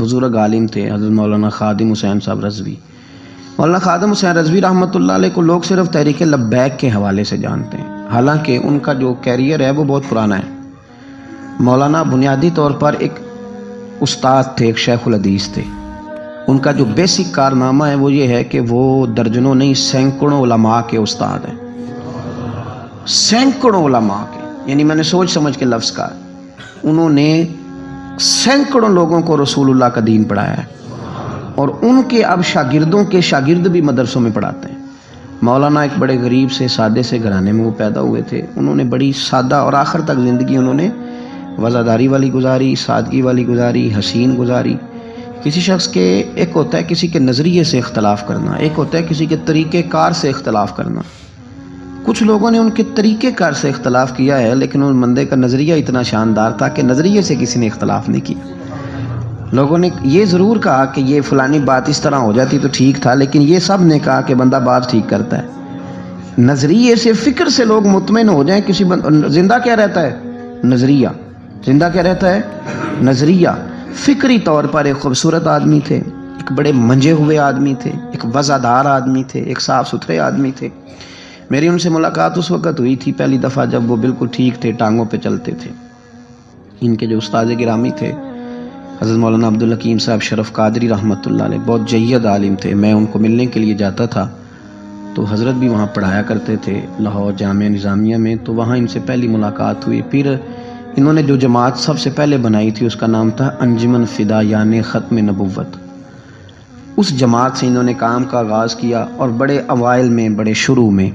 بزرگ عالم تھے حضرت مولانا خادم حسین صاحب رضوی۔ مولانا خادم حسین رضوی رحمۃ اللہ علیہ کو لوگ صرف تحریک لبیک کے حوالے سے جانتے ہیں، حالانکہ ان کا جو کیریئر ہے وہ بہت پرانا ہے۔ مولانا بنیادی طور پر ایک استاد تھے، ایک شیخ الحدیث تھے۔ ان کا جو بیسک کارنامہ ہے وہ یہ ہے کہ وہ درجنوں نہیں سینکڑوں علماء کے استاد ہیں، سینکڑوں علماء کے، یعنی میں نے سوچ سمجھ کے لفظ کہا، انہوں نے سینکڑوں لوگوں کو رسول اللہ کا دین پڑھایا ہے، اور ان کے اب شاگردوں کے شاگرد بھی مدرسوں میں پڑھاتے ہیں۔ مولانا ایک بڑے غریب سے سادے سے گھرانے میں وہ پیدا ہوئے تھے، انہوں نے بڑی سادہ اور آخر تک زندگی انہوں نے وزاداری والی گزاری، سادگی والی گزاری، حسین گزاری۔ کسی شخص کے ایک ہوتا ہے کسی کے نظریے سے اختلاف کرنا، ایک ہوتا ہے کسی کے طریقہ کار سے اختلاف کرنا۔ کچھ لوگوں نے ان کے طریقہ کار سے اختلاف کیا ہے، لیکن ان بندے کا نظریہ اتنا شاندار تھا کہ نظریے سے کسی نے اختلاف نہیں کیا۔ لوگوں نے یہ ضرور کہا کہ یہ فلانی بات اس طرح ہو جاتی تو ٹھیک تھا، لیکن یہ سب نے کہا کہ بندہ بات ٹھیک کرتا ہے۔ نظریے سے، فکر سے لوگ مطمئن ہو جائیں کسی زندہ کیا رہتا ہے؟ نظریہ۔ زندہ کیا رہتا ہے؟ نظریہ۔ فکری طور پر ایک خوبصورت آدمی تھے، ایک بڑے منجے ہوئے آدمی تھے، ایک وزادار آدمی تھے، ایک صاف ستھرے آدمی تھے۔ میری ان سے ملاقات اس وقت ہوئی تھی پہلی دفعہ جب وہ بالکل ٹھیک تھے، ٹانگوں پہ چلتے تھے۔ ان کے جو استاد گرامی تھے حضرت مولانا عبدالحکیم صاحب شرف قادری رحمۃ اللہ علیہ، بہت جید عالم تھے۔ میں ان کو ملنے کے لیے جاتا تھا تو حضرت بھی وہاں پڑھایا کرتے تھے لاہور جامعہ نظامیہ میں، تو وہاں ان سے پہلی ملاقات ہوئی۔ پھر انہوں نے جو جماعت سب سے پہلے بنائی تھی اس کا نام تھا انجمن فدایان ختم نبوت۔ اس جماعت سے انہوں نے کام کا آغاز کیا، اور بڑے اوائل میں، بڑے شروع میں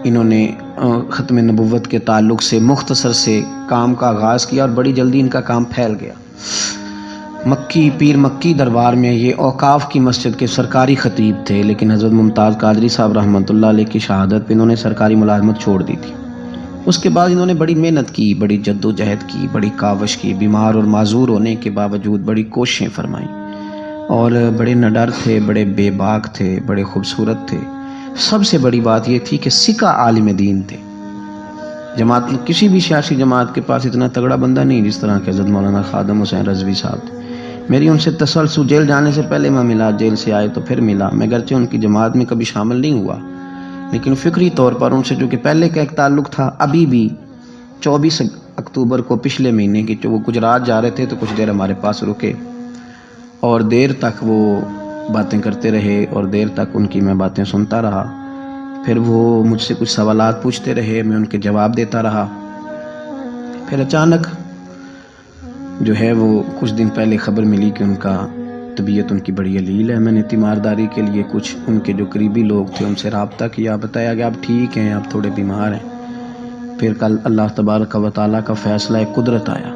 انہوں نے ختم نبوت کے تعلق سے مختصر سے کام کا آغاز کیا، اور بڑی جلدی ان کا کام پھیل گیا۔ مکی پیر مکی دربار میں یہ اوقاف کی مسجد کے سرکاری خطیب تھے، لیکن حضرت ممتاز قادری صاحب رحمۃ اللہ علیہ کی شہادت پہ انہوں نے سرکاری ملازمت چھوڑ دی تھی۔ اس کے بعد انہوں نے بڑی محنت کی، بڑی جد و جہد کی، بڑی کاوش کی، بیمار اور معذور ہونے کے باوجود بڑی کوششیں فرمائیں، اور بڑے نڈر تھے، بڑے بے باک تھے، بڑے خوبصورت تھے۔ سب سے بڑی بات یہ تھی کہ سکہ عالم دین تھے۔ جماعت میں کسی بھی سیاسی جماعت کے پاس اتنا تگڑا بندہ نہیں جس طرح کہ حضرت مولانا خادم حسین رضوی صاحب تھے۔ میری ان سے تسلسل، جیل جانے سے پہلے میں ملا، جیل سے آئے تو پھر ملا۔ میں گرچہ ان کی جماعت میں کبھی شامل نہیں ہوا، لیکن فکری طور پر ان سے جو کہ پہلے کا ایک تعلق تھا، ابھی بھی 24 اکتوبر کو پچھلے مہینے کی وہ گجرات جا رہے تھے تو کچھ دیر ہمارے پاس رکے، اور دیر تک وہ باتیں کرتے رہے، اور دیر تک ان کی میں باتیں سنتا رہا۔ پھر وہ مجھ سے کچھ سوالات پوچھتے رہے، میں ان کے جواب دیتا رہا۔ پھر اچانک جو ہے وہ کچھ دن پہلے خبر ملی کہ ان کا طبیعت ان کی بڑی علیل ہے۔ میں نے تیمارداری کے لیے کچھ ان کے جو قریبی لوگ تھے ان سے رابطہ کیا، بتایا کہ آپ ٹھیک ہیں، آپ تھوڑے بیمار ہیں۔ پھر کل اللہ تبارک و تعالیٰ کا فیصلہ قدرت آیا،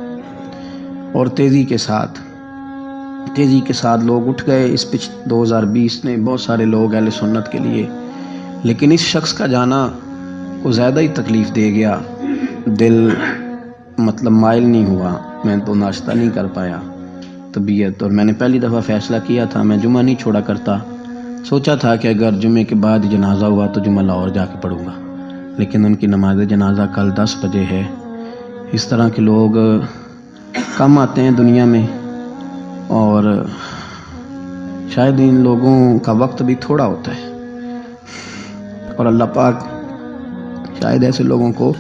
اور تیزی کے ساتھ لوگ اٹھ گئے۔ اس 2020 نے بہت سارے لوگ اہل سنت کے لیے، لیکن اس شخص کا جانا کو زیادہ ہی تکلیف دے گیا۔ دل مائل نہیں ہوا، میں تو ناشتہ نہیں کر پایا طبیعت، اور میں نے پہلی دفعہ فیصلہ کیا تھا میں جمعہ نہیں چھوڑا کرتا۔ سوچا تھا کہ اگر جمعے کے بعد جنازہ ہوا تو جمعہ لاہور جا کے پڑھوں گا، لیکن ان کی نماز جنازہ کل 10 بجے ہے۔ اس طرح کے لوگ کم آتے ہیں دنیا میں، اور شاید ان لوگوں کا وقت بھی تھوڑا ہوتا ہے، اور اللہ پاک شاید ایسے لوگوں کو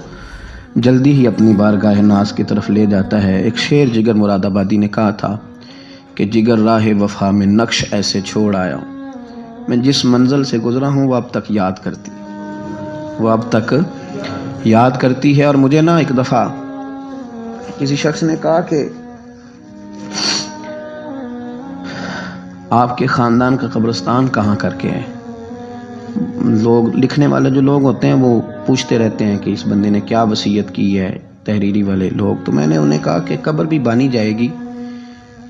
جلدی ہی اپنی بارگاہ ناز کی طرف لے جاتا ہے۔ ایک شعر جگر مراد آبادی نے کہا تھا کہ جگر راہ وفا میں نقش ایسے چھوڑ آیا ہوں، میں جس منزل سے گزرا ہوں وہ اب تک یاد کرتی ہے۔ اور مجھے ایک دفعہ کسی شخص نے کہا کہ آپ کے خاندان کا قبرستان کہاں کر کے ہے؟ لوگ لکھنے والے جو لوگ ہوتے ہیں وہ پوچھتے رہتے ہیں کہ اس بندے نے کیا وصیت کی ہے، تحریری والے لوگ۔ تو میں نے انہیں کہا کہ قبر بھی بانی جائے گی۔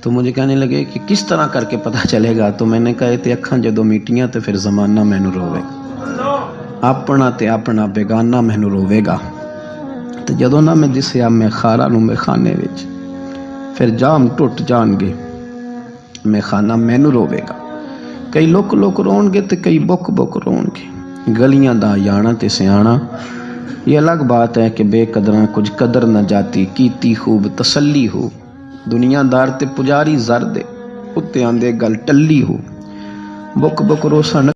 تو مجھے کہنے لگے کہ کس طرح کر کے پتہ چلے گا؟ تو میں نے کہا تے اکھاں جدوں میٹیاں تے پھر زمانہ مینوں روے گا، اپنا تے اپنا بیگانہ مینوں روے گا، تے جدوں نہ میں دسیا میں خارا نوں میں خانے وچ، پھر جام ٹوٹ جان گے میں خانہ مینوں روے گا۔ کئی لک لک رون گے تے کئی بک بک رون گے، گلیاں دا یانا تے سیانا۔ یہ الگ بات ہے کہ بے قدراں کچھ قدر نہ جاتی، کیتی خوب تسلی ہو ਦੁਨੀਆਦਾਰ ਤੇ ਪੁਜਾਰੀ ਜ਼ਰ ਦੇ ਉੱਤੇ ਆਂਦੇ ਗੱਲ ਟੱਲੀ ਹੋ ਬੁੱਕ ਬੁੱਕ ਰੋਸਣ